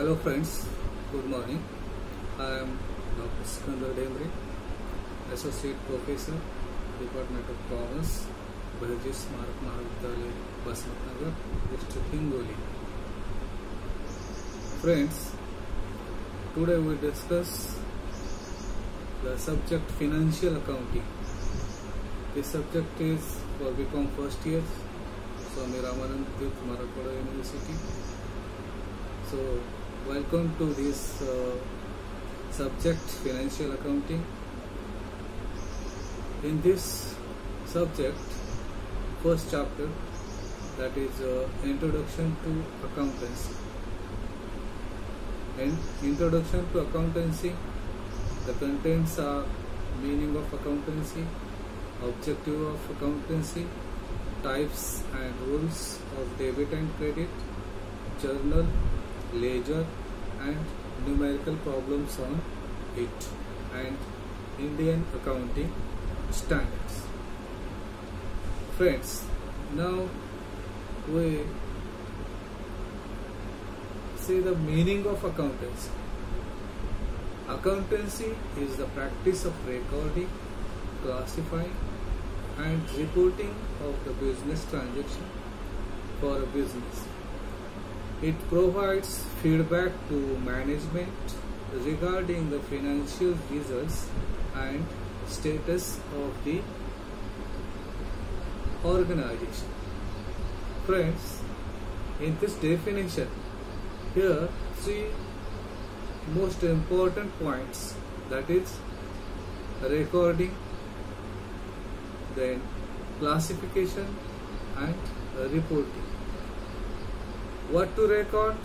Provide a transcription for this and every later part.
Hello friends, good morning. I am Dr. Sikandar Demre, Associate Professor, Department of Commerce, Bahiji Smarak Mahavidyalaya, Basantnagar, District Hingoli. Friends, today we discuss the subject Financial Accounting. This subject is for BCom first year, Swami Ramanand Tirth, Marathwada University. So, welcome to this subject Financial Accounting. In this subject, first chapter, that is Introduction to Accountancy. And Introduction to Accountancy, the contents are meaning of accountancy, objective of accountancy, types and rules of debit and credit, journal, ledger and numerical problems on it, and Indian accounting standards. Friends, now we see the meaning of accountancy. Accountancy is the practice of recording, classifying and reporting of the business transaction for a business. It provides feedback to management regarding the financial results and status of the organization. Friends, in this definition, here three most important points, that is recording, then classification and reporting. What to record?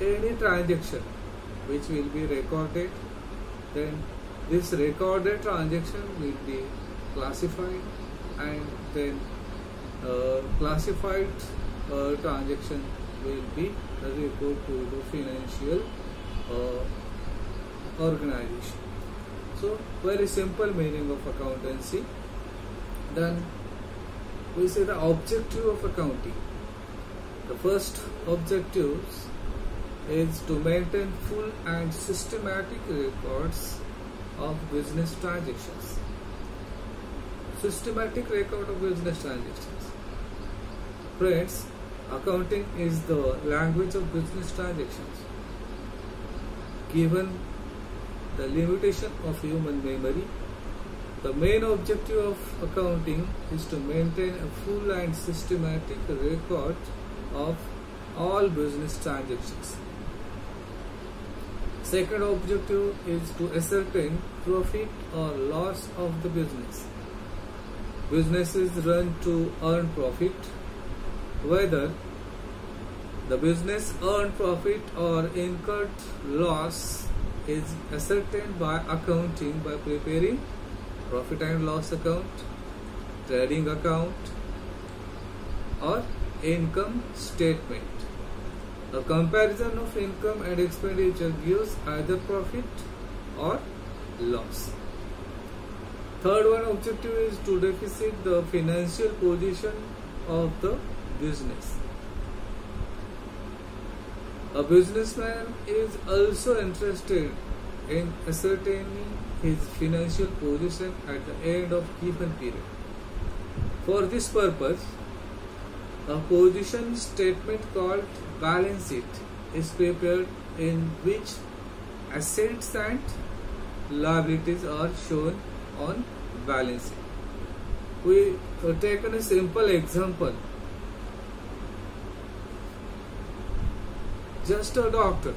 Any transaction which will be recorded, then this recorded transaction will be classified, and then classified transaction will be reported to the financial organization. So, very simple meaning of accountancy. Then we say the objective of accounting. The first objective is to maintain full and systematic records of business transactions. Systematic record of business transactions. Friends, accounting is the language of business transactions. Given the limitation of human memory, the main objective of accounting is to maintain a full and systematic record of all business transactions. Second objective is to ascertain profit or loss of the business. Business is run to earn profit. Whether the business earned profit or incurred loss is ascertained by accounting by preparing profit and loss account, trading account or income statement. A comparison of income and expenditure gives either profit or loss. Third one objective is to deficit the financial position of the business. A businessman is also interested in ascertaining his financial position at the end of given period. For this purpose, a position statement called balance sheet is prepared, in which assets and liabilities are shown on balance sheet. We have taken a simple example. Just a doctor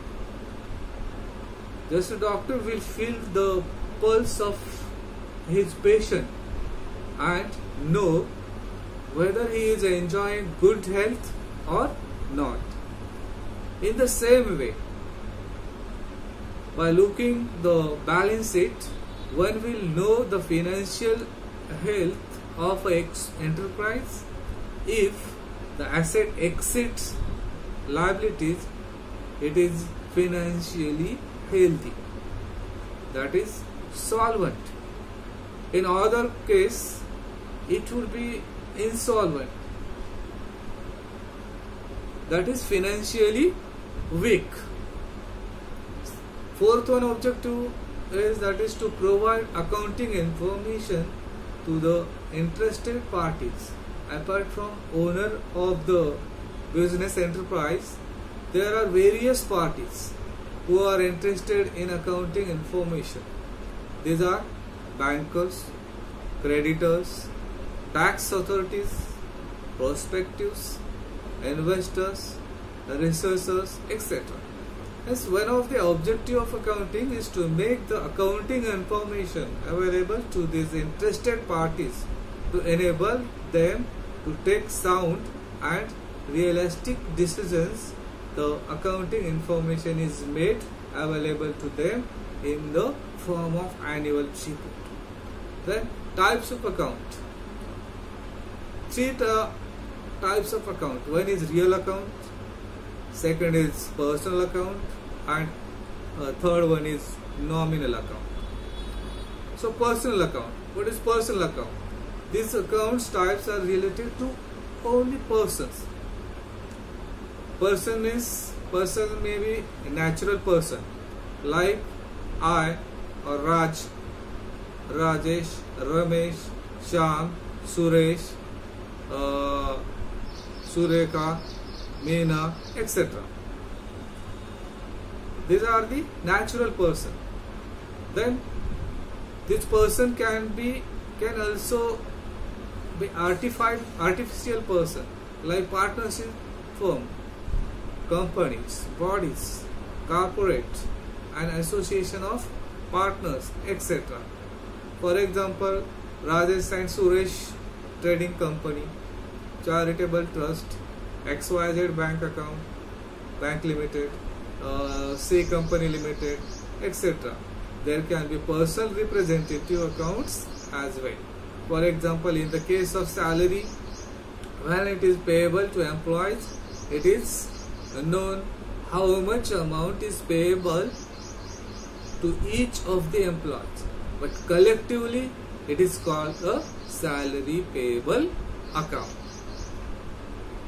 will feel the pulse of his patient and know whether he is enjoying good health or not. In the same way, by looking the balance sheet, one will know the financial health of an enterprise. If the asset exceeds liabilities, it is financially healthy, that is solvent. In other case, it would be insolvent, that is financially weak. Fourth one objective is to provide accounting information to the interested parties. Apart from owner of the business enterprise, there are various parties who are interested in accounting information. These are bankers, creditors, tax authorities, prospectus, investors, researchers, etc. As one of the objective of accounting is to make the accounting information available to these interested parties to enable them to take sound and realistic decisions. The accounting information is made available to them in the form of annual report. Then types of account. Three types of account. One is real account, second is personal account, and third one is nominal account. So personal account. What is personal account? These accounts types are related to only persons. Person may be a natural person like I or Raj, Rajesh, Ramesh, Shyam, Suresh, Sureka, Meena, etc. These are the natural person. Then this person can also be artificial person like partnership firm, companies, bodies, corporate, and association of partners, etc. For example, Rajesh and Suresh Trading Company, Charitable Trust, XYZ Bank Account, Bank Limited, C Company Limited, etc. There can be personal representative accounts as well. For example, in the case of salary, when it is payable to employees, it is known how much amount is payable to each of the employees, but collectively it is called a salary payable account.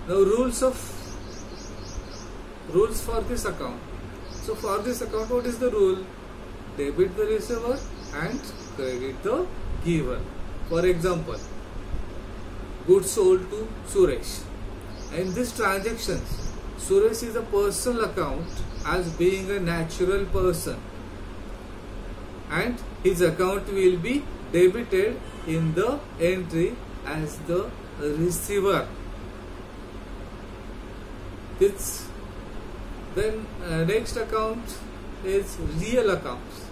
Now rules for this account. So for this account, what is the rule? Debit the receiver and credit the giver. For example, goods sold to Suresh. In this transaction, Suresh is a personal account as being a natural person, and his account will be debited in the entry as the receiver. Then next account is real accounts.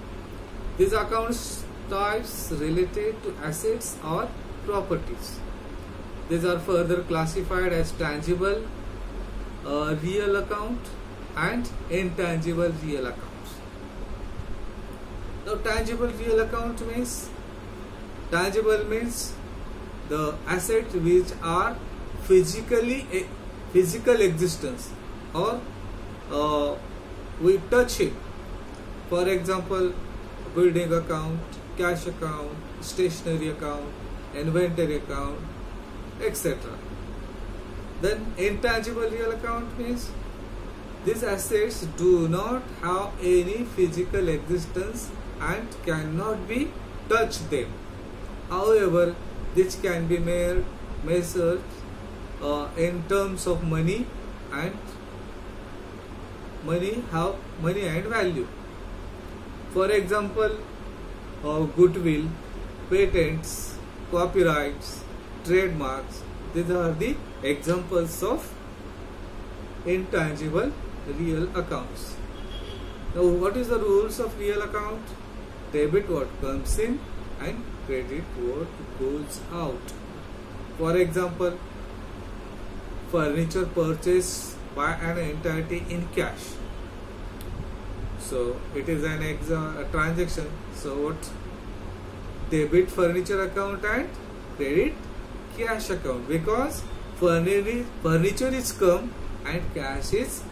These accounts types related to assets or properties. These are further classified as tangible real account and intangible real accounts. Now tangible real account means the assets which are physical existence, or we touch it. For example, building account, cash account, stationery account, inventory account, etc. Then intangible real account means these assets do not have any physical existence and cannot be touched them. However, this can be measured in terms of money and value. For example, goodwill, patents, copyrights, trademarks. These are the examples of intangible real accounts. Now, what is the rules of real account? Debit what comes in and credit what goes out. For example, furniture purchased by an entity in cash. So it is a transaction. So what? Debit furniture account and credit cash account, because furniture is come and cash is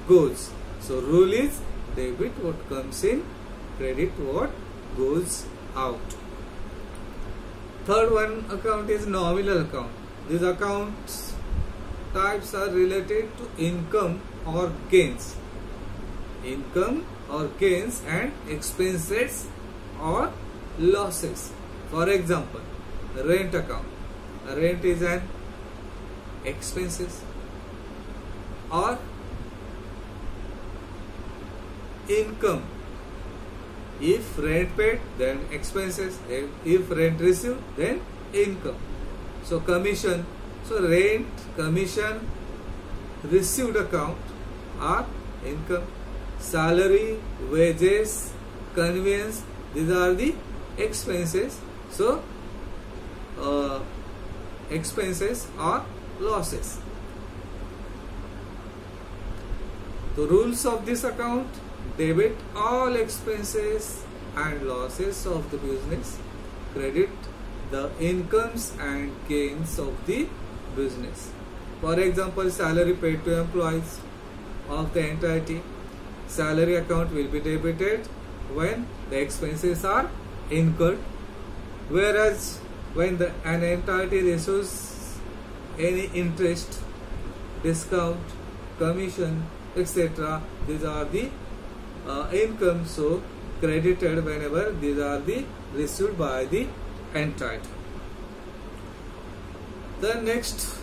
goes. So rule is debit what comes in, credit what goes out. Third one account is nominal account. These accounts types are related to income or gains. Income or gains and expenses or losses. For example, rent account. Rent is an expenses, or income. If rent paid, then expenses. If rent received, then income. So commission. So rent, commission, received account are income. Salary, wages, conveyance, these are the expenses. So expenses or losses. The rules of this account: debit all expenses and losses of the business, credit the incomes and gains of the business. For example, salary paid to employees of the entity. Salary account will be debited when the expenses are incurred, whereas when an entity receives any interest, discount, commission, etc., these are the income, so credited whenever these are the received by the entity. The next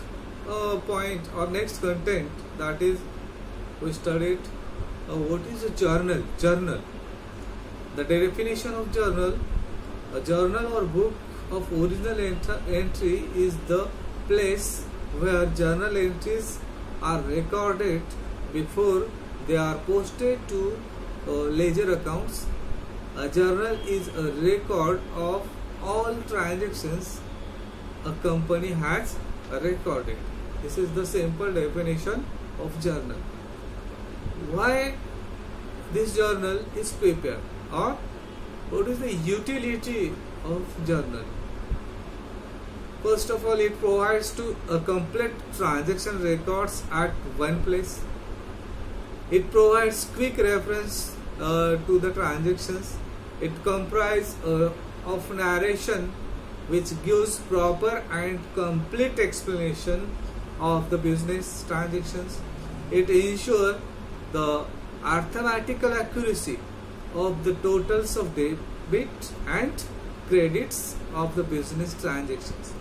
point or next content, that is, we studied what is a journal. Journal. The definition of journal: a journal or book of original entry is the place where journal entries are recorded before they are posted to ledger accounts. A journal is a record of all transactions a company has recorded. This is the simple definition of journal. Why this journal is prepared, or what is the utility of journal? First of all, it provides to a complete transaction records at one place. It provides quick reference to the transactions. It comprises of narration which gives proper and complete explanation of the business transactions. It ensures the arithmetical accuracy of the totals of debit and credits of the business transactions.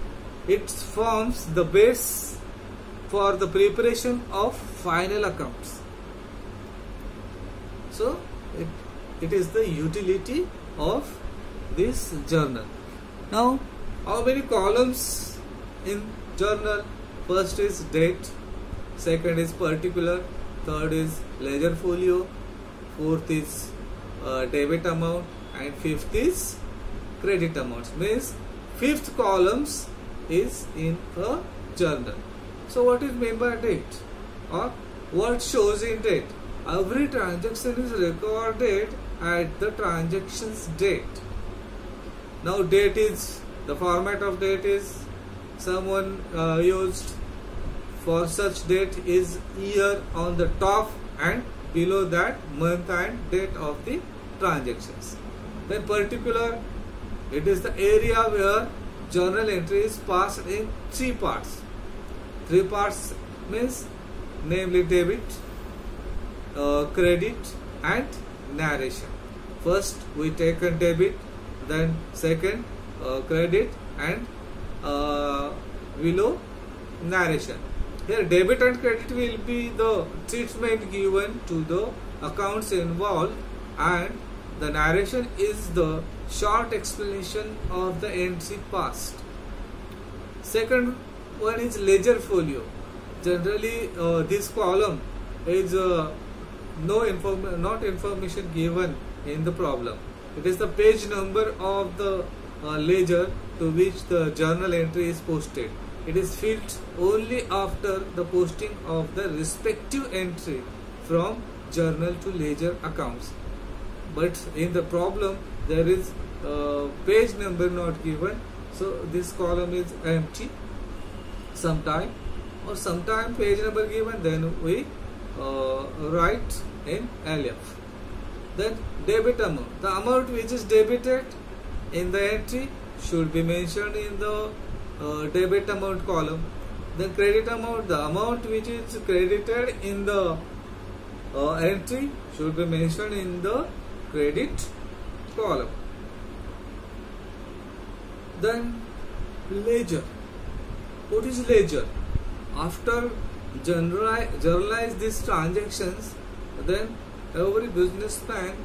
It forms the base for the preparation of final accounts. So it is the utility of this journal. Now, how many columns in journal? First is date, second is particular, third is ledger folio, fourth is debit amount, and fifth is credit amounts. Means fifth columns is in a journal. So what is meant by date, or what shows in date? Every transaction is recorded at the transaction's date. Now date is, the format of date is someone used for such date is year on the top and below that month and date of the transactions. Then particular, it is the area where journal entry is passed in three parts. Three parts means namely debit, credit and narration. First we take a debit, then second credit, and below narration. Here debit and credit will be the treatment given to the accounts involved, and the narration is the short explanation of the entry passed. Second one is ledger folio. Generally this column is not information given in the problem. It is the page number of the ledger to which the journal entry is posted. It is filled only after the posting of the respective entry from journal to ledger accounts. But in the problem there is page number not given, so this column is empty. Sometime page number given, then we write in LF. Then debit amount, the amount which is debited in the entry should be mentioned in the debit amount column. Then credit amount, the amount which is credited in the entry should be mentioned in the credit column. Then ledger. What is ledger? After journalize these transactions, then every businessman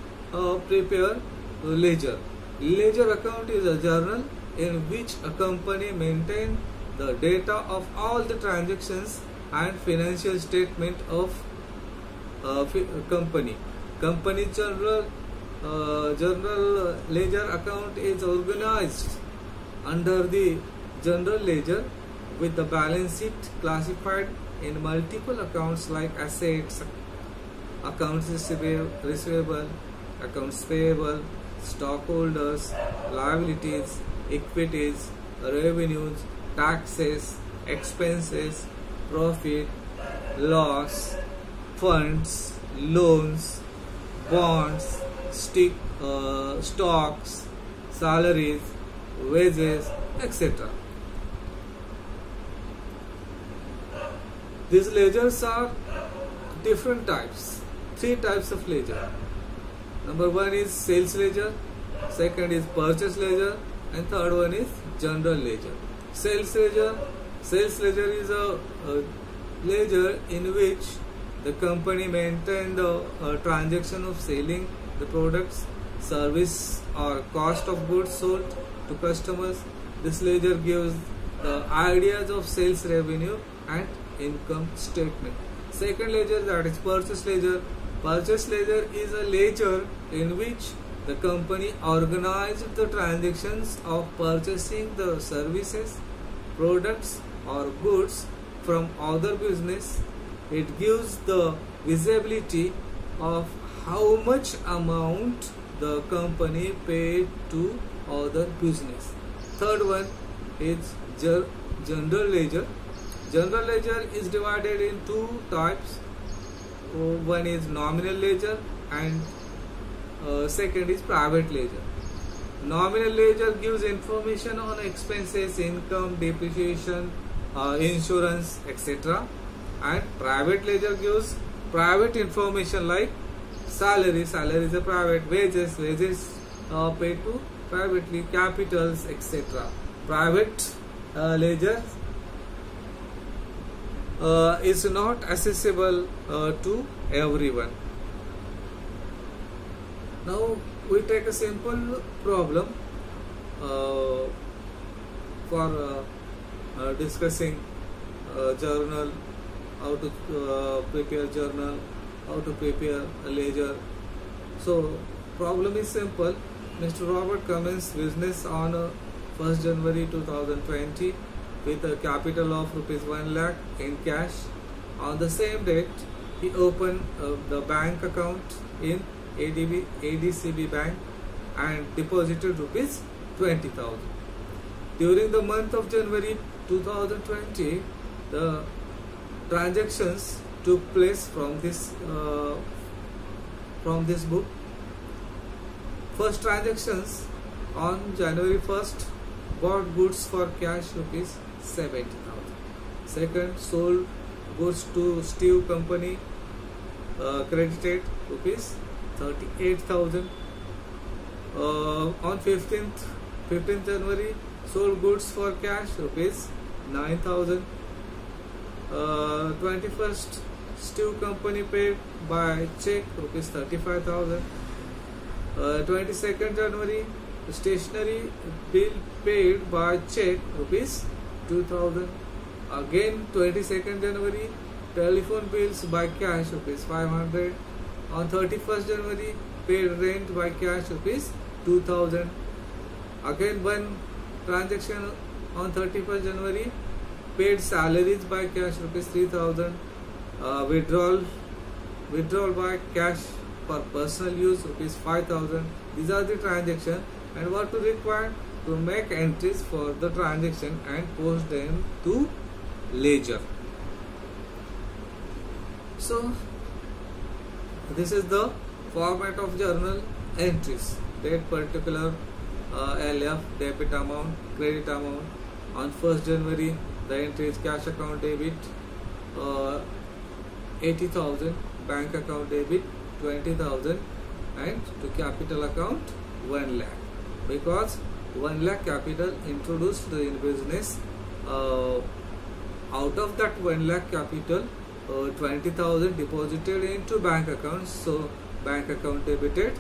prepare ledger. Ledger account is a journal in which a company maintains the data of all the transactions and financial statement of company. Company general ledger account is organized under the general ledger with the balance sheet classified in multiple accounts like assets, accounts receivable, accounts payable, stockholders, liabilities, equities, revenues, taxes, expenses, profit, loss, funds, loans, bonds, stocks, salaries, wages, etc. These ledgers are different types. 3 types of ledger. Number 1 is sales ledger, second is purchase ledger, and third one is general ledger. Sales ledger is a ledger in which the company maintains the transaction of selling the products, service, or cost of goods sold to customers. This ledger gives the ideas of sales revenue and income statement. Second ledger, that is purchase ledger. Purchase ledger is a ledger in which the company organized the transactions of purchasing the services, products, or goods from other business. It gives the visibility of how much amount the company paid to other business. Third one is general ledger. General ledger is divided in 2 types. One is nominal ledger and second is private ledger. Nominal ledger gives information on expenses, income, depreciation, insurance, etc. And private ledger gives private information like salary is a private, wages paid to privately, capitals, etc. Private ledger is not accessible to everyone. Now we take a simple problem for discussing journal, how to prepare journal, how to prepare a ledger. So problem is simple. Mr. Robert commenced business on 1st January 2020 with a capital of rupees 1 lakh in cash. On the same date, he opened the bank account in ADCB Bank and deposited rupees 20,000. During the month of January 2020, the transactions took place from this book. First transactions on January 1st, bought goods for cash rupees 70,000. Second, sold goods to Steve Company, credited rupees 38,000. On 15th January, sold goods for cash rupees 9,000. 21st, Steve Company paid by check rupees 35,000. 22nd January, stationery bill paid by check rupees 2,000. Again 22nd January, telephone bills by cash rupees 500. On 31st January, paid rent by cash rupees 2,000. Again one transaction on 31st January, paid salaries by cash rupees 3,000. Withdrawal by cash for personal use rupees 5,000. These are the transactions, and what to require to make entries for the transaction and post them to ledger. So this is the format of journal entries. Date, particular, LF, debit amount, credit amount. On 1st January, the entry is cash account debit 80,000, bank account debit 20,000 and to capital account 1 lakh, because 1 lakh capital introduced in business. Out of that 1 lakh capital, 20,000 deposited into bank accounts, so bank account debited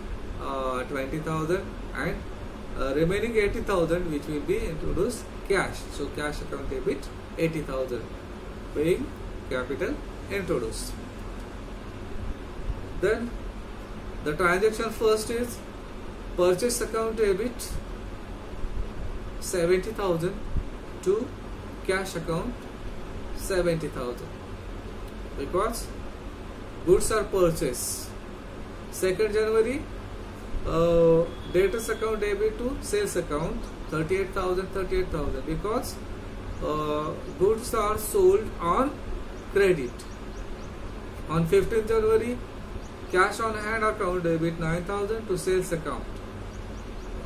20,000 and remaining 80,000 which will be introduced cash, so cash account debit 80,000 being capital introduced. Then the transaction first is purchase account debit 70,000 to cash account 70,000, because goods are purchased. 2nd January, debtors account debit to sales account 38,000 because goods are sold on credit. On 15th January, cash on hand account debit 9,000 to sales account.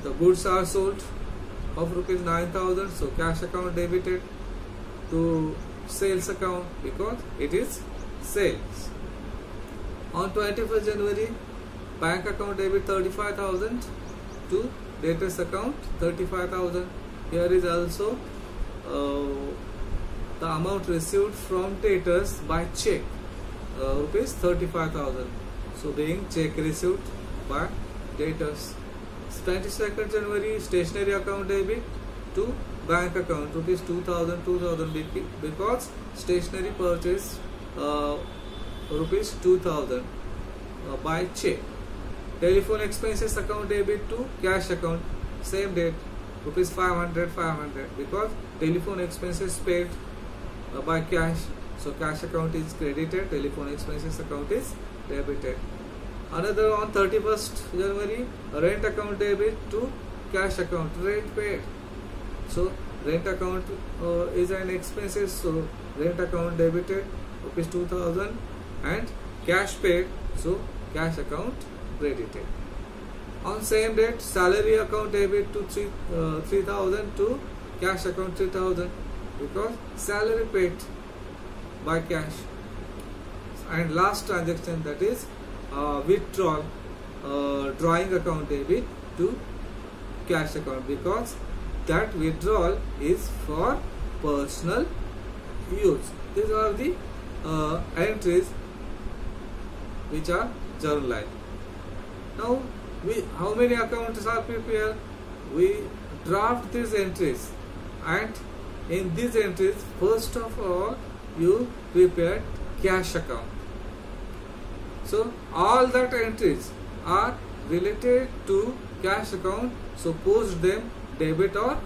The goods are sold of rupees 9,000, so cash account debited to sales account because it is sales. On 21st January, bank account debit 35,000 to debtors account 35,000. Here is also the amount received from debtors by check, rupees 35,000. So being check received by debtors. 22nd January, stationery account debit to bank account rupees 2,000 because stationery purchase rupees 2,000 by check. Telephone expenses account debit to cash account, same date, rupees 500 because telephone expenses paid by cash, so cash account is credited, telephone expenses account is debited. Another on 31st January, rent account debit to cash account, rent paid, so rent account is an expenses, so rent account debited rupees 2,000 and cash paid, so cash account credited. On same date, salary account debit to 3,000 to cash account 3,000 because salary paid by cash. And last transaction, that is withdrawal, drawing account debit to cash account because that withdrawal is for personal use. These are the entries which are journalized. Now, how many accounts are prepared? We draft these entries, and in these entries, first of all, you prepare cash account. So all that entries are related to cash account, so post them debit or